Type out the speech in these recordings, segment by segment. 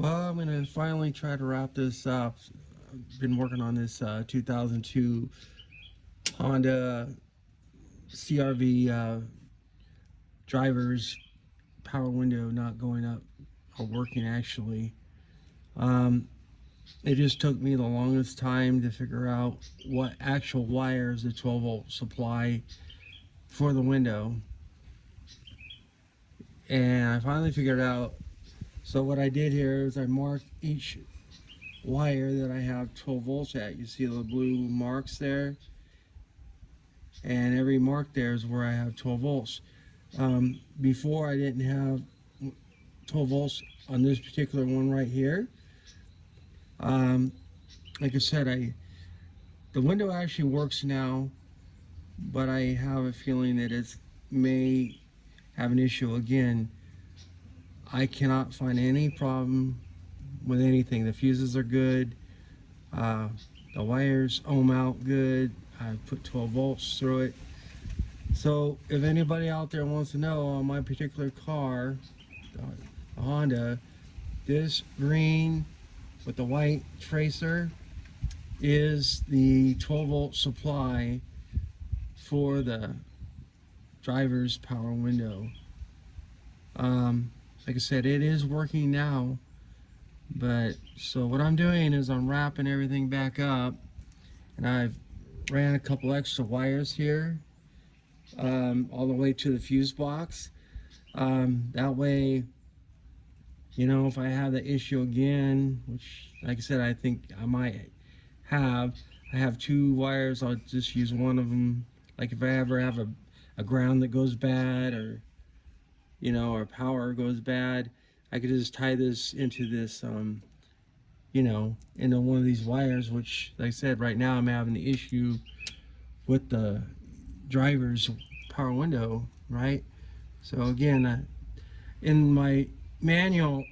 Well, I'm gonna finally try to wrap this up. I've been working on this 2002 Honda CRV driver's power window not going up or working actually. Um, it just took me the longest time to figure out what actual wires the 12 volt supply for the window, and I finally figured out. So what I did here is I marked each wire that I have 12 volts at. You see the blue marks there, and every mark there is where I have 12 volts. Before I didn't have 12 volts on this particular one right here. Like I said, the window actually works now, but I have a feeling that it may have an issue again. I cannot find any problem with anything. The fuses are good. The wires ohm out good. I put 12 volts through it. So if anybody out there wants to know, on my particular car, the Honda, this green with the white tracer is the 12 volt supply for the driver's power window. Like I said, it is working now, but so what I'm doing is I'm wrapping everything back up, and I've ran a couple extra wires here all the way to the fuse box. That way, you know, if I have the issue again, which like I said, I think I might have, I have two wires. I'll just use one of them. Like if I ever have a ground that goes bad, or you know, or power goes bad, I could just tie this into this, you know, into one of these wires, which, like I said, right now I'm having the issue with the driver's power window, right? So again, in my manual,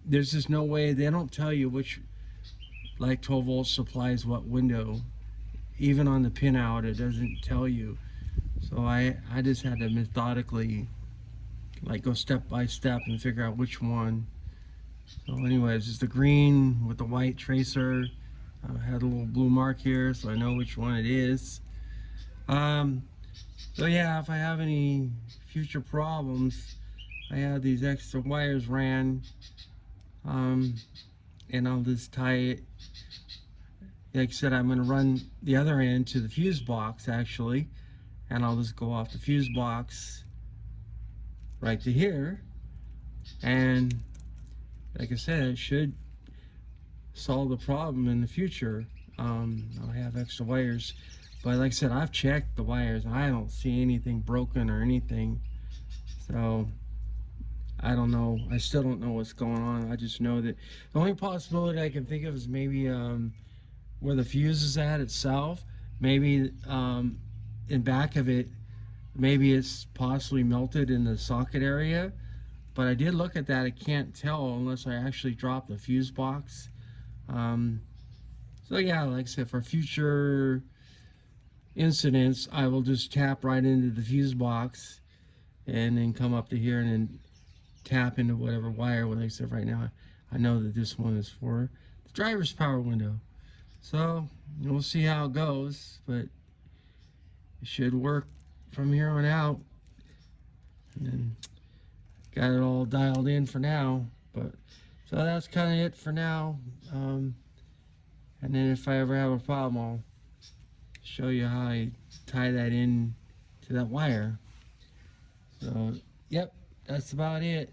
there's just no way, they don't tell you which, like 12 volts supplies what window. Even on the pinout, it doesn't tell you. So I just had to methodically, like, go step by step and figure out which one. So anyways, it's the green with the white tracer. I had a little blue mark here, so I know which one it is. So yeah, if I have any future problems, I have these extra wires ran, and I'll just tie it. Like I said, I'm going to run the other end to the fuse box actually, and I'll just go off the fuse box right to here, and like I said, it should solve the problem in the future. I'll have extra wires, but like I said, I've checked the wires and I don't see anything broken or anything. So I don't know, I still don't know what's going on. I just know that the only possibility I can think of is maybe where the fuse is at itself. Maybe in back of it, maybe it's possibly melted in the socket area, but I did look at that. I can't tell unless I actually drop the fuse box. So yeah, like I said, for future incidents, I will just tap right into the fuse box and then come up to here and then tap into whatever wire. Like I said, right now I know that this one is for the driver's power window. So we'll see how it goes, but it should work from here on out. And then got it all dialed in for now. But so that's kind of it for now. And then if I ever have a problem, I'll show you how I tie that in to that wire. So yep, that's about it.